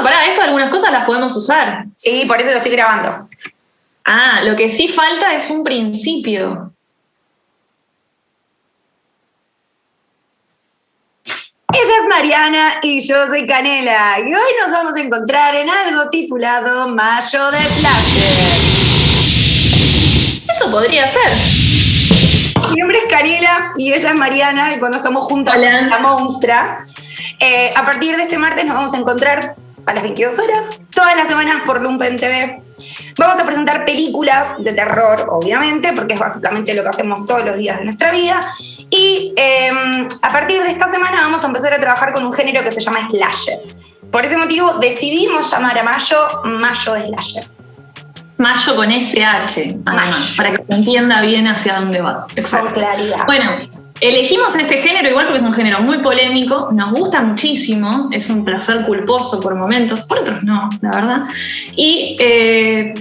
esto algunas cosas las podemos usar. Sí, por eso lo estoy grabando. Lo que sí falta es un principio. Ella es Mariana y yo soy Canela. Y hoy nos vamos a encontrar en algo titulado Mayo de Slasher. Eso podría ser. Mi nombre es Canela y ella es Mariana, y cuando estamos juntas Hola. la monstrua. A partir de este martes nos vamos a encontrar a las 22 horas, todas las semanas por Lumpen TV. Vamos a presentar películas de terror, obviamente, porque es básicamente lo que hacemos todos los días de nuestra vida. Y a partir de esta semana vamos a empezar a trabajar con un género que se llama slasher. Por ese motivo decidimos llamar a Mayo de Slasher. Mayo con SH, además, para que se entienda bien hacia dónde va. Exacto. Con claridad. Bueno, elegimos este género igual porque es un género muy polémico, nos gusta muchísimo, es un placer culposo por momentos, por otros no, la verdad. Y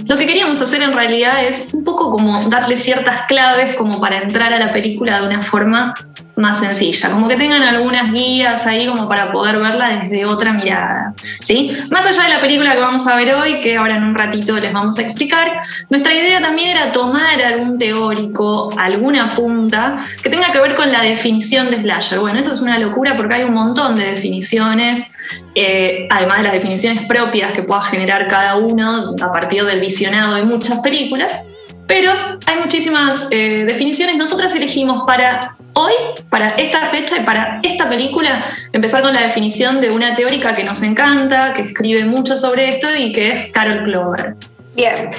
lo que queríamos hacer en realidad es un poco como darle ciertas claves como para entrar a la película de una forma más sencilla, como que tengan algunas guías ahí como para poder verla desde otra mirada, ¿sí? Más allá de la película que vamos a ver hoy, que ahora en un ratito les vamos a explicar, nuestra idea también era tomar algún teórico, alguna punta que tenga que ver con la definición de slasher. Bueno, eso es una locura porque hay un montón de definiciones, además de las definiciones propias que pueda generar cada uno a partir del visionado de muchas películas, pero hay muchísimas definiciones. Nosotras elegimos para hoy, para esta fecha y para esta película, empezar con la definición de una teórica que nos encanta, que escribe mucho sobre esto y que es Carol Clover. Bien.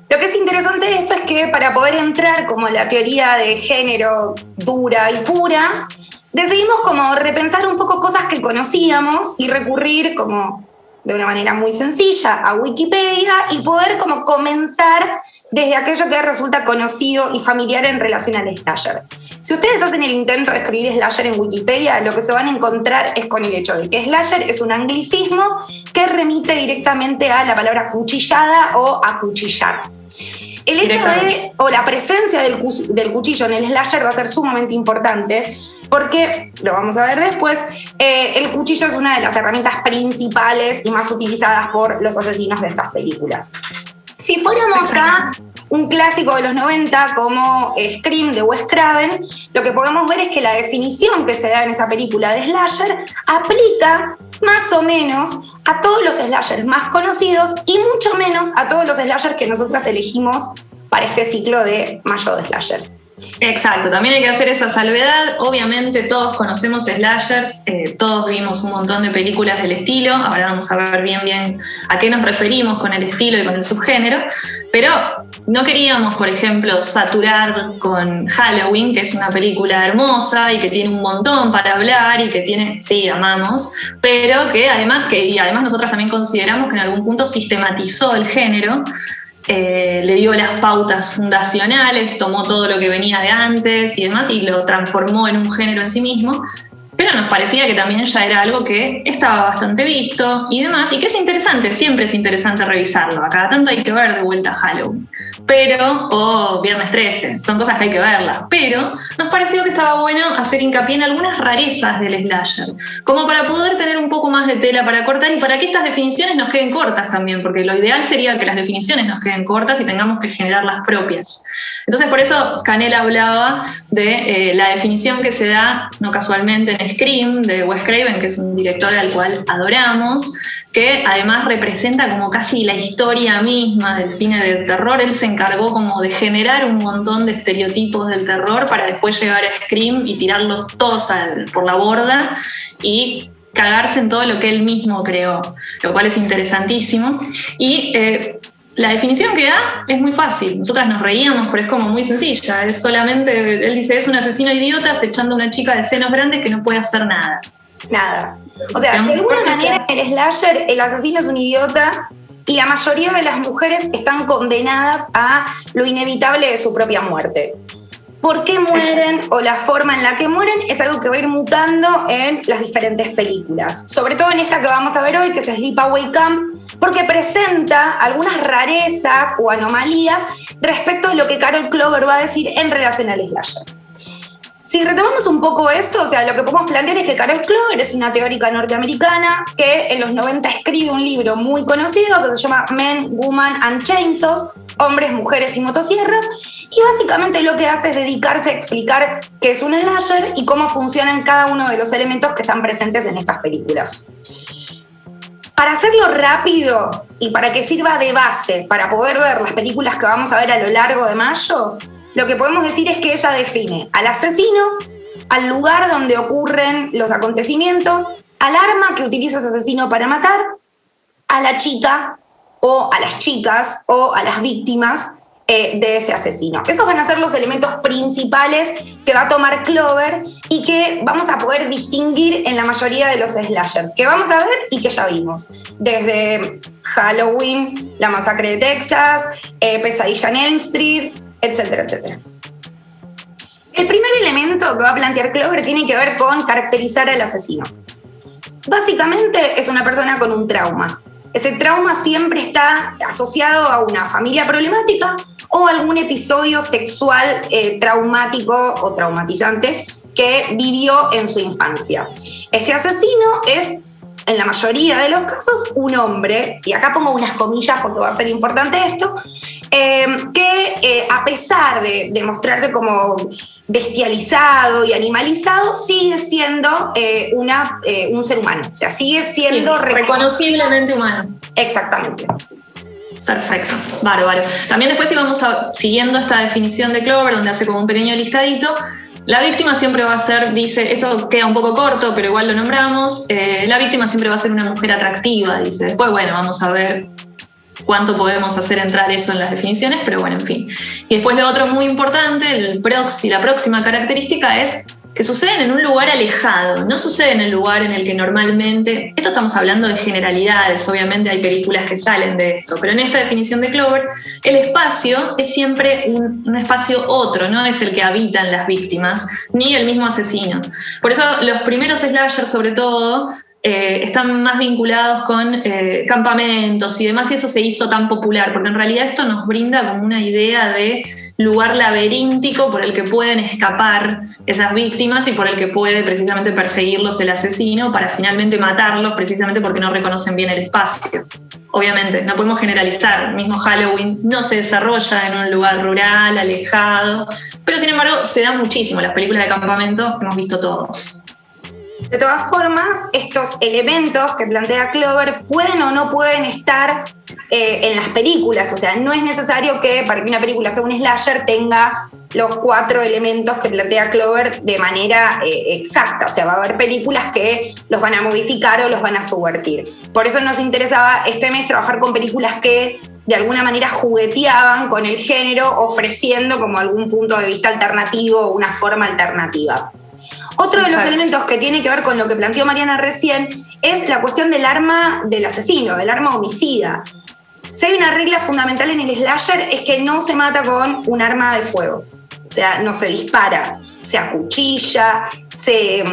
Lo que es interesante de esto es que para poder entrar como la teoría de género dura y pura, decidimos como repensar un poco cosas que conocíamos y recurrir como de una manera muy sencilla a Wikipedia y poder como comenzar desde aquello que resulta conocido y familiar en relación al slasher. Si ustedes hacen el intento de escribir slasher en Wikipedia, lo que se van a encontrar es con el hecho de que slasher es un anglicismo que remite directamente a la palabra cuchillada o acuchillar. El hecho de, o la presencia del cuchillo en el slasher va a ser sumamente importante porque, lo vamos a ver después, el cuchillo es una de las herramientas principales y más utilizadas por los asesinos de estas películas. Si fuéramos a un clásico de los 90 como Scream de Wes Craven, lo que podemos ver es que la definición que se da en esa película de slasher aplica más o menos a todos los slashers más conocidos y mucho menos a todos los slashers que nosotras elegimos para este ciclo de Mayo de Slasher. Exacto, también hay que hacer esa salvedad. Obviamente todos conocemos slashers, todos vimos un montón de películas del estilo, ahora vamos a ver bien a qué nos referimos con el estilo y con el subgénero, pero no queríamos, por ejemplo, saturar con Halloween, que es una película hermosa y que tiene un montón para hablar y que tiene, sí, amamos, pero que además nosotras también consideramos que en algún punto sistematizó el género. Le dio las pautas fundacionales, tomó todo lo que venía de antes y demás y lo transformó en un género en sí mismo, pero nos parecía que también ya era algo que estaba bastante visto y demás, y que es interesante, siempre es interesante revisarlo. A cada tanto hay que ver de vuelta Halloween, o Viernes 13, son cosas que hay que verlas, pero nos pareció que estaba bueno hacer hincapié en algunas rarezas del slasher, como para poder tener un poco más de tela para cortar y para que estas definiciones nos queden cortas también, porque lo ideal sería que las definiciones nos queden cortas y tengamos que generar las propias. Entonces por eso Canela hablaba de la definición que se da, no casualmente, en Scream, de Wes Craven, que es un director al cual adoramos, que además representa como casi la historia misma del cine de terror. Él se encargó como de generar un montón de estereotipos del terror para después llegar a Scream y tirarlos todos por la borda y cagarse en todo lo que él mismo creó, lo cual es interesantísimo. Y la definición que da es muy fácil. Nosotras nos reíamos, pero es como muy sencilla. Es solamente, él dice, es un asesino idiota acechando a una chica de senos grandes que no puede hacer nada. Nada. O sea, de alguna manera en el slasher el asesino es un idiota y la mayoría de las mujeres están condenadas a lo inevitable de su propia muerte. ¿Por qué mueren o la forma en la que mueren? Es algo que va a ir mutando en las diferentes películas. Sobre todo en esta que vamos a ver hoy, que es Sleepaway Camp, porque presenta algunas rarezas o anomalías respecto a lo que Carol Clover va a decir en relación al slasher. Si retomamos un poco eso, o sea, lo que podemos plantear es que Carol Clover es una teórica norteamericana que en los 90 escribe un libro muy conocido que se llama Men, Woman and Chainsaws, Hombres, Mujeres y Motosierras, y básicamente lo que hace es dedicarse a explicar qué es un slasher y cómo funcionan cada uno de los elementos que están presentes en estas películas. Para hacerlo rápido y para que sirva de base para poder ver las películas que vamos a ver a lo largo de mayo, lo que podemos decir es que ella define al asesino, al lugar donde ocurren los acontecimientos, al arma que utiliza ese asesino para matar, a la chica o a las chicas o a las víctimas de ese asesino. Esos van a ser los elementos principales que va a tomar Clover y que vamos a poder distinguir en la mayoría de los slashers, que vamos a ver y que ya vimos. Desde Halloween, La Masacre de Texas, Pesadilla en Elm Street, etcétera, etcétera. El primer elemento que va a plantear Clover tiene que ver con caracterizar al asesino. Básicamente es una persona con un trauma. Ese trauma siempre está asociado a una familia problemática o algún episodio sexual traumático o traumatizante que vivió en su infancia. Este asesino es, en la mayoría de los casos, un hombre, y acá pongo unas comillas porque va a ser importante esto, que a pesar de mostrarse como bestializado y animalizado, sigue siendo un ser humano. O sea, sigue siendo reconociblemente humano. Exactamente. Perfecto, bárbaro. También después íbamos siguiendo esta definición de Clover, donde hace como un pequeño listadito. La víctima siempre va a ser, dice, esto queda un poco corto, pero igual lo nombramos, la víctima siempre va a ser una mujer atractiva, dice. Después, bueno, vamos a ver cuánto podemos hacer entrar eso en las definiciones, pero bueno, en fin. Y después lo otro muy importante, la próxima característica es que suceden en un lugar alejado, no sucede en el lugar en el que normalmente, esto estamos hablando de generalidades, obviamente hay películas que salen de esto, pero en esta definición de Clover, el espacio es siempre un espacio otro, no es el que habitan las víctimas, ni el mismo asesino. Por eso los primeros slashers, sobre todo, están más vinculados con campamentos y demás, y eso se hizo tan popular, porque en realidad esto nos brinda como una idea de lugar laberíntico por el que pueden escapar esas víctimas y por el que puede precisamente perseguirlos el asesino para finalmente matarlos, precisamente porque no reconocen bien el espacio. Obviamente, no podemos generalizar, el mismo Halloween no se desarrolla en un lugar rural, alejado, pero sin embargo se da muchísimo, las películas de campamento hemos visto todos. De todas formas, estos elementos que plantea Clover pueden o no pueden estar en las películas. O sea, no es necesario que para que una película sea un slasher tenga los 4 elementos que plantea Clover de manera exacta. O sea, va a haber películas que los van a modificar o los van a subvertir. Por eso nos interesaba este mes trabajar con películas que de alguna manera jugueteaban con el género, ofreciendo como algún punto de vista alternativo o una forma alternativa. Otro de los elementos que tiene que ver con lo que planteó Mariana recién es la cuestión del arma del asesino, del arma homicida. Si hay una regla fundamental en el slasher es que no se mata con un arma de fuego. O sea, no se dispara, se acuchilla, se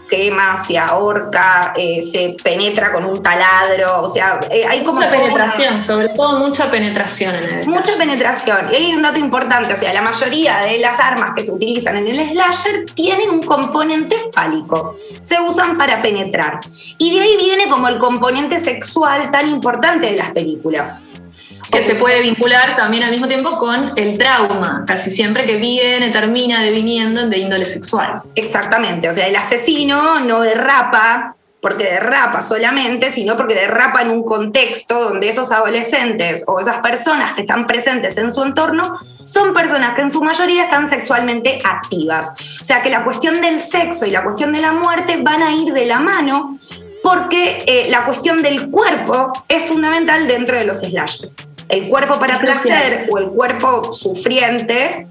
quema, se ahorca, se penetra con un taladro, o sea, hay como... Mucha penetración, sobre todo mucha penetración en el... Mucha penetración. Y hay un dato importante, o sea, la mayoría de las armas que se utilizan en el slasher tienen un componente fálico, se usan para penetrar. Y de ahí viene como el componente sexual tan importante de las películas. Que se puede vincular también al mismo tiempo con el trauma, casi siempre que termina deviniendo de índole sexual. Exactamente, o sea, el asesino no derrapa porque derrapa solamente, sino porque derrapa en un contexto donde esos adolescentes o esas personas que están presentes en su entorno son personas que en su mayoría están sexualmente activas. O sea, que la cuestión del sexo y la cuestión de la muerte van a ir de la mano porque la cuestión del cuerpo es fundamental dentro de los slashers. El cuerpo para placer o el cuerpo sufriente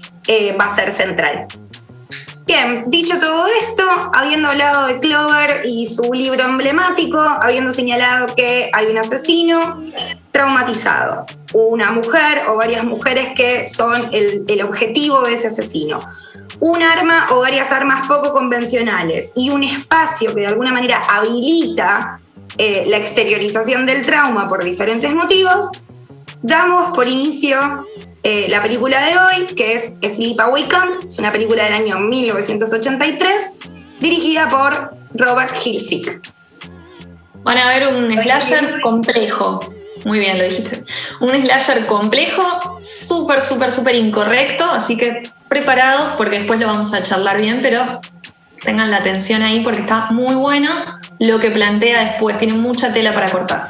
va a ser central. Bien, dicho todo esto, habiendo hablado de Clover y su libro emblemático, habiendo señalado que hay un asesino traumatizado, una mujer o varias mujeres que son el objetivo de ese asesino, un arma o varias armas poco convencionales y un espacio que de alguna manera habilita la exteriorización del trauma por diferentes motivos, damos por inicio la película de hoy, que es Sleepaway Camp, es una película del año 1983, dirigida por Robert Hiltzik. Van a ver un slasher complejo. Muy bien, lo dijiste. Un slasher complejo, súper, súper, súper incorrecto, así que preparados porque después lo vamos a charlar bien, pero tengan la atención ahí porque está muy bueno lo que plantea después, tiene mucha tela para cortar.